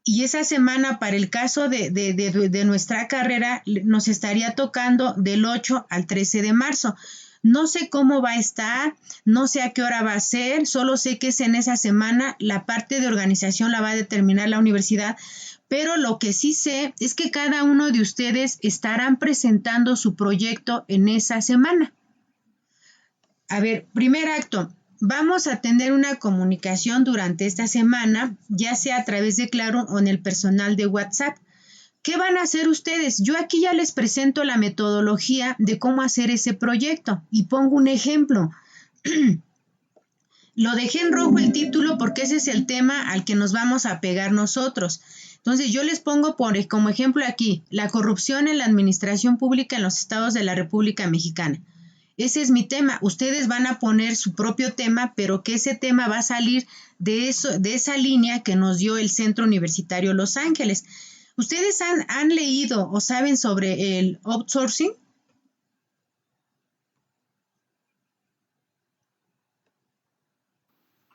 Y esa semana, para el caso de nuestra carrera, nos estaría tocando del 8 al 13 de marzo. No sé cómo va a estar, no sé a qué hora va a ser, solo sé que es en esa semana. La parte de organización la va a determinar la universidad, pero lo que sí sé es que cada uno de ustedes estarán presentando su proyecto en esa semana. A ver, primer acto. Vamos a tener una comunicación durante esta semana, ya sea a través de Claro o en el personal de WhatsApp. ¿Qué van a hacer ustedes? Yo aquí ya les presento la metodología de cómo hacer ese proyecto y pongo un ejemplo. Lo dejé en rojo el título porque ese es el tema al que nos vamos a pegar nosotros. Entonces yo les pongo como ejemplo aquí, la corrupción en la administración pública en los estados de la República Mexicana. ese es mi tema. Ustedes van a poner su propio tema, pero que ese tema va a salir de esa línea que nos dio el Centro Universitario Los Ángeles. ¿Ustedes han leído o saben sobre el outsourcing?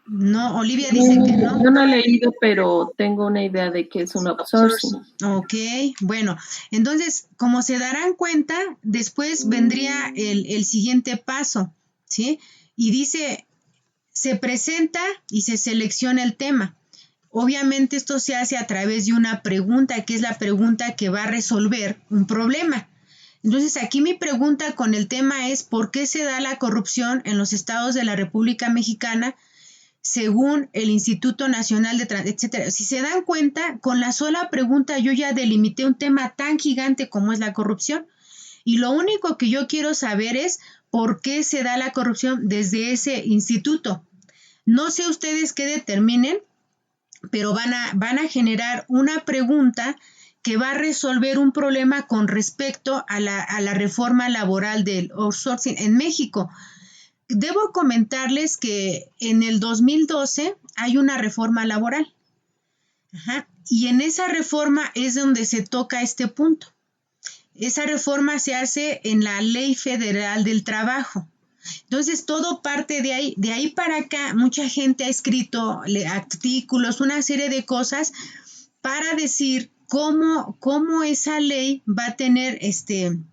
No, Olivia dice que no. Yo no he leído, pero tengo una idea de que es un outsourcing. Ok, bueno, entonces, como se darán cuenta, después vendría el siguiente paso, ¿sí? Y dice, se presenta y se selecciona el tema. Obviamente esto se hace a través de una pregunta, que es la pregunta que va a resolver un problema. Entonces, aquí mi pregunta con el tema es, ¿por qué se da la corrupción en los estados de la República Mexicana según el Instituto Nacional de etcétera? Si se dan cuenta, con la sola pregunta yo ya delimité un tema tan gigante como es la corrupción. Y lo único que yo quiero saber es por qué se da la corrupción desde ese instituto. No sé ustedes qué determinen, pero van a generar una pregunta que va a resolver un problema con respecto a la reforma laboral del outsourcing en México. Debo comentarles que en el 2012 hay una reforma laboral. Y en esa reforma es donde se toca este punto. Esa reforma se hace en la Ley Federal del Trabajo. Entonces, todo parte de ahí. De ahí para acá, mucha gente ha escrito artículos, una serie de cosas para decir cómo esa ley va a tener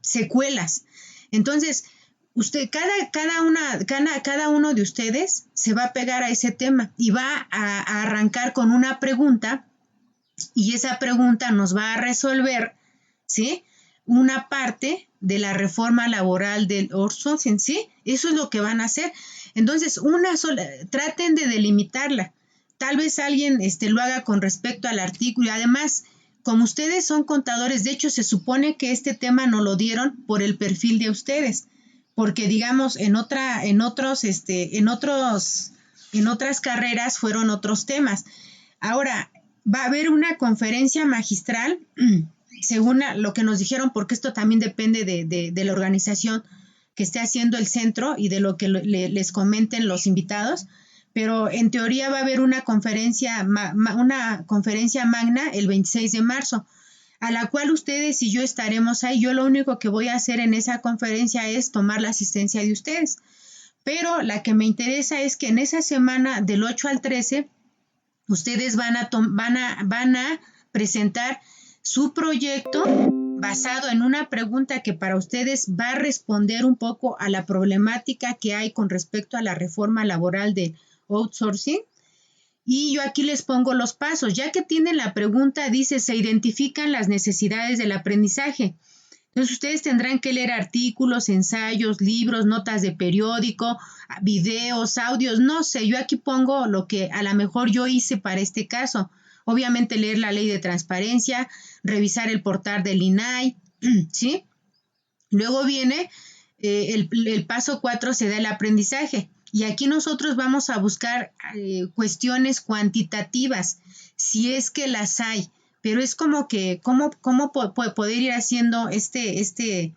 secuelas. Entonces, cada uno de ustedes se va a pegar a ese tema y va a arrancar con una pregunta, y esa pregunta nos va a resolver, ¿sí?, una parte de la reforma laboral del outsourcing, ¿sí? Eso es lo que van a hacer. Entonces, traten de delimitarla. Tal vez alguien lo haga con respecto al artículo. Otros, como ustedes son contadores, de hecho se supone que este tema nos lo dieron por el perfil de ustedes, porque digamos en otras carreras fueron otros temas. Ahora va a haber una conferencia magistral según lo que nos dijeron, porque esto también depende de la organización que esté haciendo el centro y de lo que les comenten los invitados, pero en teoría va a haber una conferencia magna el 26 de marzo, a la cual ustedes y yo estaremos ahí. Yo lo único que voy a hacer en esa conferencia es tomar la asistencia de ustedes, pero la que me interesa es que en esa semana del 8 al 13 ustedes van a presentar su proyecto basado en una pregunta que para ustedes va a responder un poco a la problemática que hay con respecto a la reforma laboral de outsourcing. Y yo aquí les pongo los pasos. Ya que tienen la pregunta, dice, se identifican las necesidades del aprendizaje. Entonces ustedes tendrán que leer artículos, ensayos, libros, notas de periódico, videos, audios, no sé. Yo aquí pongo lo que a lo mejor yo hice para este caso. Obviamente leer la ley de transparencia, revisar el portal del INAI, ¿sí? Luego viene el paso 4, se da el aprendizaje. Y aquí nosotros vamos a buscar cuestiones cuantitativas, si es que las hay. Pero es como que, ¿cómo poder ir haciendo este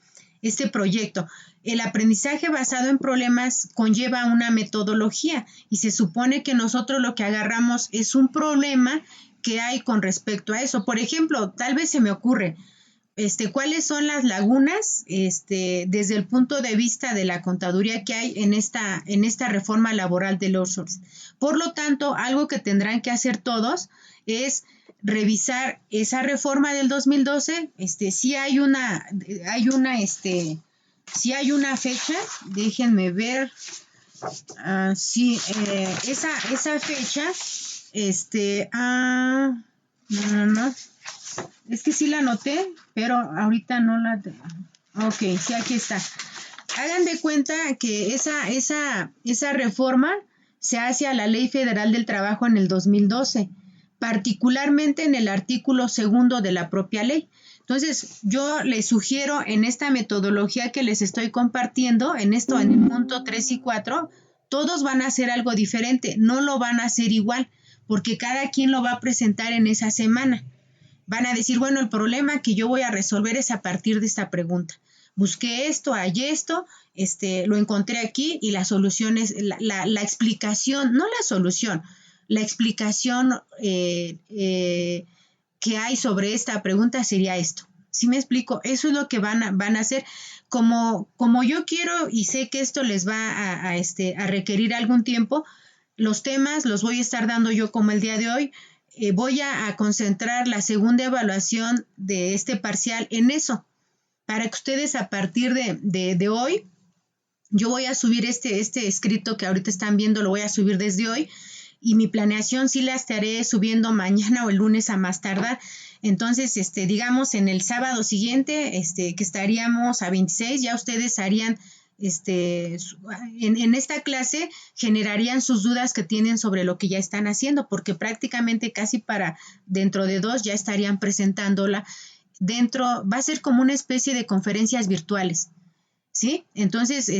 proyecto? El aprendizaje basado en problemas conlleva una metodología y se supone que nosotros lo que agarramos es un problema que hay con respecto a eso. Por ejemplo, tal vez se me ocurre, ¿cuáles son las lagunas desde el punto de vista de la contaduría que hay en esta reforma laboral del outsourcing? Por lo tanto, algo que tendrán que hacer todos es revisar esa reforma del 2012. Si hay una fecha, déjenme ver. Sí, esa fecha, no. Es que sí la anoté, pero ahorita no la tengo. Ok, sí, aquí está. Hagan de cuenta que esa reforma se hace a la Ley Federal del Trabajo en el 2012, particularmente en el artículo 2 de la propia ley. Entonces, yo les sugiero en esta metodología que les estoy compartiendo, en el punto 3 y 4, todos van a hacer algo diferente, no lo van a hacer igual, porque cada quien lo va a presentar en esa semana. Van a decir, bueno, el problema que yo voy a resolver es a partir de esta pregunta. busqué esto, hallé esto, lo encontré aquí y la solución es la explicación, no la solución, la explicación que hay sobre esta pregunta sería esto. ¿Sí me explico? Eso es lo que van a hacer. Como yo quiero y sé que esto les va a requerir algún tiempo, los temas los voy a estar dando yo como el día de hoy. Voy a concentrar la segunda evaluación de este parcial en eso, para que ustedes a partir de hoy, yo voy a subir este escrito que ahorita están viendo, lo voy a subir desde hoy, y mi planeación sí la estaré subiendo mañana o el lunes a más tardar. Entonces, digamos, en el sábado siguiente, que estaríamos a 26, ya ustedes harían, en esta clase generarían sus dudas que tienen sobre lo que ya están haciendo, porque prácticamente casi para dentro de 2 ya estarían presentándola. Va a ser como una especie de conferencias virtuales, ¿sí? Entonces,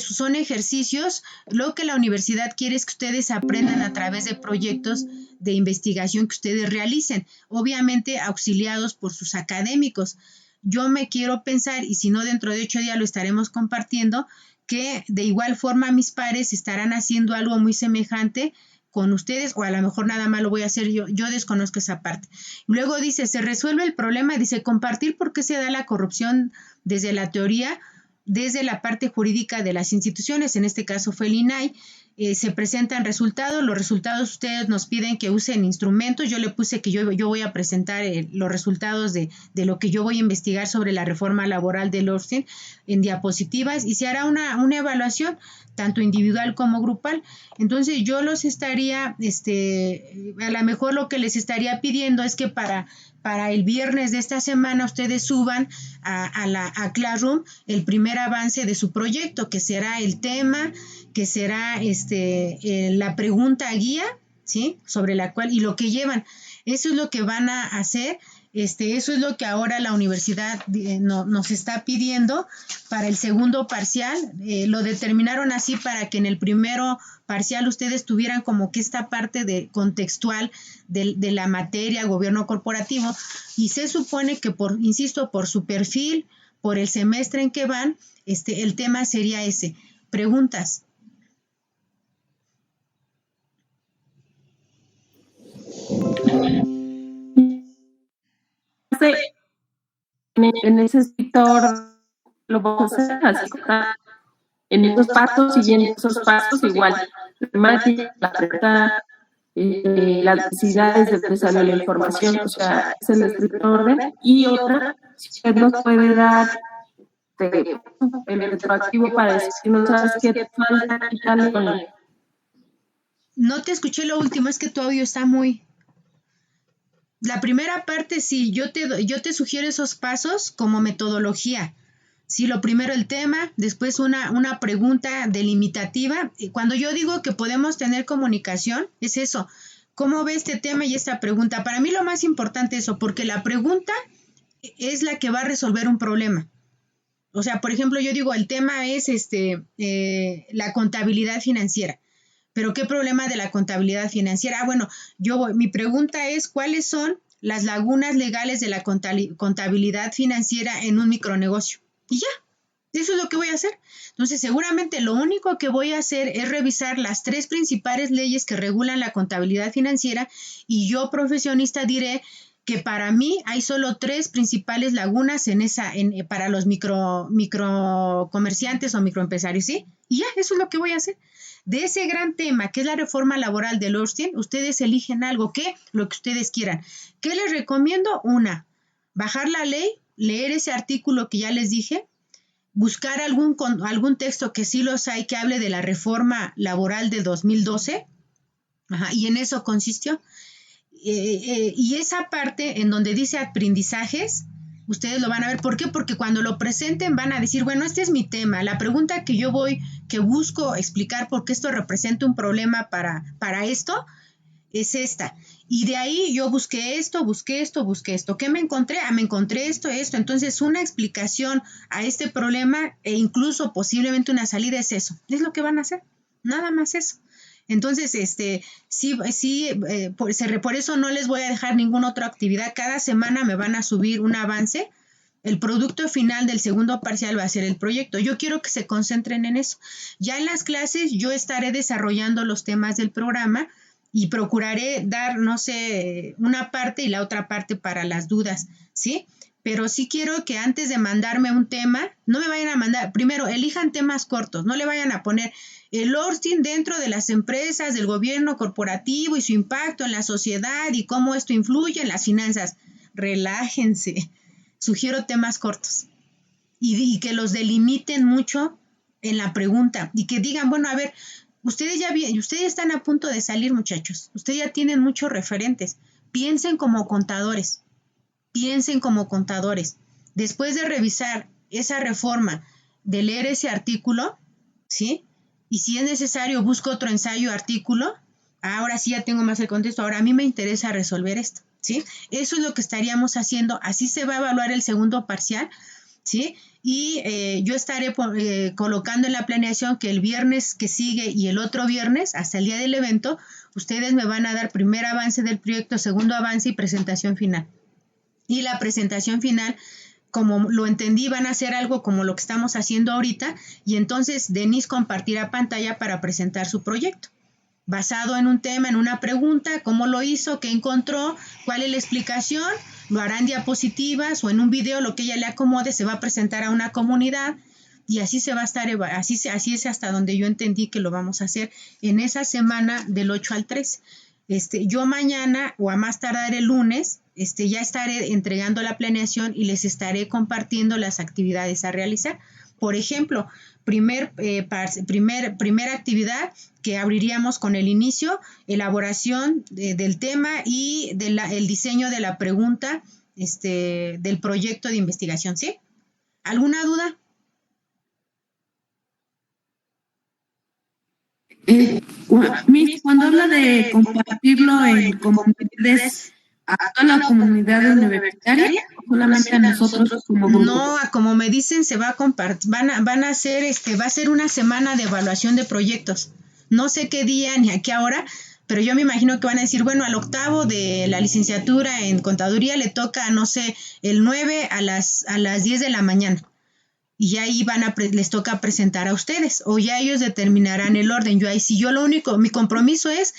son ejercicios. Lo que la universidad quiere es que ustedes aprendan a través de proyectos de investigación que ustedes realicen, obviamente auxiliados por sus académicos. Yo me quiero pensar, y si no dentro de 8 días lo estaremos compartiendo, que de igual forma mis pares estarán haciendo algo muy semejante con ustedes, o a lo mejor nada más lo voy a hacer yo desconozco esa parte. Luego dice, se resuelve el problema, dice, compartir por qué se da la corrupción desde la teoría, desde la parte jurídica de las instituciones, en este caso fue el INAI. Se presentan resultados, los resultados ustedes nos piden que usen instrumentos, yo le puse que yo voy a presentar los resultados de lo que yo voy a investigar sobre la reforma laboral del Orsten en diapositivas, y se hará una evaluación tanto individual como grupal. Entonces yo los estaría, a lo mejor lo que les estaría pidiendo es que para el viernes de esta semana ustedes suban a Classroom el primer avance de su proyecto, que será el tema, que será la pregunta guía, ¿sí? Sobre la cual, y lo que llevan. Eso es lo que van a hacer. Eso es lo que ahora la universidad nos está pidiendo para el segundo parcial. Lo determinaron así para que en el primero parcial ustedes tuvieran como que esta parte de contextual de la materia, gobierno corporativo, y se supone que insisto, por su perfil, por el semestre en que van, el tema sería ese. Preguntas. En ese sector lo vamos a hacer así, en esos pasos, siguiendo esos pasos, igual, la pregunta, las necesidades de prestarle la información, o sea, es el estricto orden. Y otra, si usted nos puede dar el retroactivo para decirnos, ¿sabes qué falta quitarle con la... No te escuché lo último, es que tu audio está muy... La primera parte, sí, yo te sugiero esos pasos como metodología. Sí, lo primero el tema, después una pregunta delimitativa. Cuando yo digo que podemos tener comunicación, es eso. ¿Cómo ve este tema y esta pregunta? Para mí lo más importante es eso, porque la pregunta es la que va a resolver un problema. O sea, por ejemplo, yo digo, el tema es la contabilidad financiera. ¿Pero qué problema de la contabilidad financiera? Bueno, mi pregunta es, ¿cuáles son las lagunas legales de la contabilidad financiera en un micronegocio? Y ya, eso es lo que voy a hacer. Entonces, seguramente lo único que voy a hacer es revisar las 3 principales leyes que regulan la contabilidad financiera, y yo, profesionista, diré que para mí hay solo 3 principales lagunas para los microcomerciantes o microempresarios, ¿sí? Y ya, eso es lo que voy a hacer. De ese gran tema, que es la reforma laboral del Orsten, ustedes eligen algo, lo que ustedes quieran. ¿Qué les recomiendo? Bajar la ley, leer ese artículo que ya les dije, buscar algún texto que sí los hay, que hable de la reforma laboral de 2012, y en eso consistió. Y esa parte en donde dice aprendizajes, ustedes lo van a ver. ¿Por qué? Porque cuando lo presenten van a decir, bueno, este es mi tema. La pregunta que busco explicar porque esto representa un problema para esto, es esta. Y de ahí yo busqué esto. ¿Qué me encontré? Me encontré esto. Entonces, una explicación a este problema e incluso posiblemente una salida es eso. Es lo que van a hacer. Nada más eso. Entonces, por eso no les voy a dejar ninguna otra actividad. Cada semana me van a subir un avance El producto final del segundo parcial va a ser el proyecto. Yo quiero que se concentren en eso. Ya en las clases yo estaré desarrollando los temas del programa y procuraré dar, no sé, una parte y la otra parte para las dudas, ¿sí? Pero sí quiero que antes de mandarme un tema, no me vayan a mandar, primero, elijan temas cortos, no le vayan a poner el Austin dentro de las empresas, del gobierno corporativo y su impacto en la sociedad y cómo esto influye en las finanzas. Relájense. Sugiero temas cortos y que los delimiten mucho en la pregunta y que digan, bueno, a ver, ustedes están a punto de salir, muchachos, ustedes ya tienen muchos referentes, piensen como contadores, después de revisar esa reforma, de leer ese artículo, ¿sí? Y si es necesario, busco otro ensayo, artículo, ahora sí ya tengo más el contexto, ahora a mí me interesa resolver esto, ¿sí? Eso es lo que estaríamos haciendo, así se va a evaluar el segundo parcial, ¿sí? Y yo estaré colocando en la planeación que el viernes que sigue y el otro viernes, hasta el día del evento, ustedes me van a dar primer avance del proyecto, segundo avance y presentación final. Y la presentación final, como lo entendí, van a hacer algo como lo que estamos haciendo ahorita, y entonces Denise compartirá pantalla para presentar su proyecto basado en un tema, en una pregunta, cómo lo hizo, qué encontró, cuál es la explicación, lo hará en diapositivas o en un video, lo que ella le acomode, se va a presentar a una comunidad y así se va a estar, así es hasta donde yo entendí que lo vamos a hacer en esa semana del 8 al 3. Yo mañana o a más tardar el lunes, ya estaré entregando la planeación y les estaré compartiendo las actividades a realizar. Por ejemplo, primera actividad que abriríamos con el inicio, elaboración del tema y el diseño de la pregunta del proyecto de investigación, ¿sí? ¿Alguna duda? Cuando habla de compartirlo en comunidades, ¿a toda la comunidad universitaria o solamente a nosotros como grupo? No, como me dicen, se va a compartir, van a hacer, va a ser una semana de evaluación de proyectos. No sé qué día ni a qué hora, pero yo me imagino que van a decir, bueno, al octavo de la licenciatura en contaduría le toca, no sé, el 9 a las 10 de la mañana. Y ya ahí les toca presentar a ustedes, o ya ellos determinarán el orden. Mi compromiso es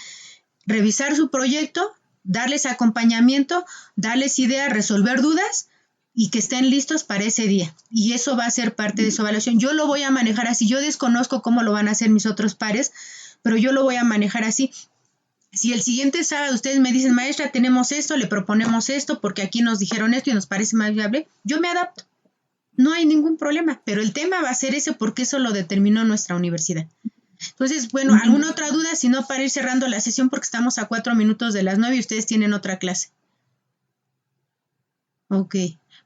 revisar su proyecto, darles acompañamiento, darles ideas, resolver dudas y que estén listos para ese día. Y eso va a ser parte de su evaluación. Yo lo voy a manejar así. Yo desconozco cómo lo van a hacer mis otros pares, pero yo lo voy a manejar así. Si el siguiente sábado ustedes me dicen, maestra, tenemos esto, le proponemos esto, porque aquí nos dijeron esto y nos parece más viable, yo me adapto. No hay ningún problema, pero el tema va a ser ese porque eso lo determinó nuestra universidad. Entonces, bueno, ¿alguna otra duda? Si no, para ir cerrando la sesión porque estamos a 4 minutos de las 9 y ustedes tienen otra clase. Ok,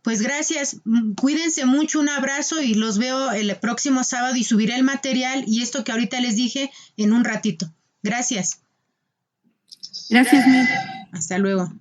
pues gracias. Cuídense mucho, un abrazo y los veo el próximo sábado y subiré el material y esto que ahorita les dije en un ratito. Gracias. Gracias, Mir. Hasta luego.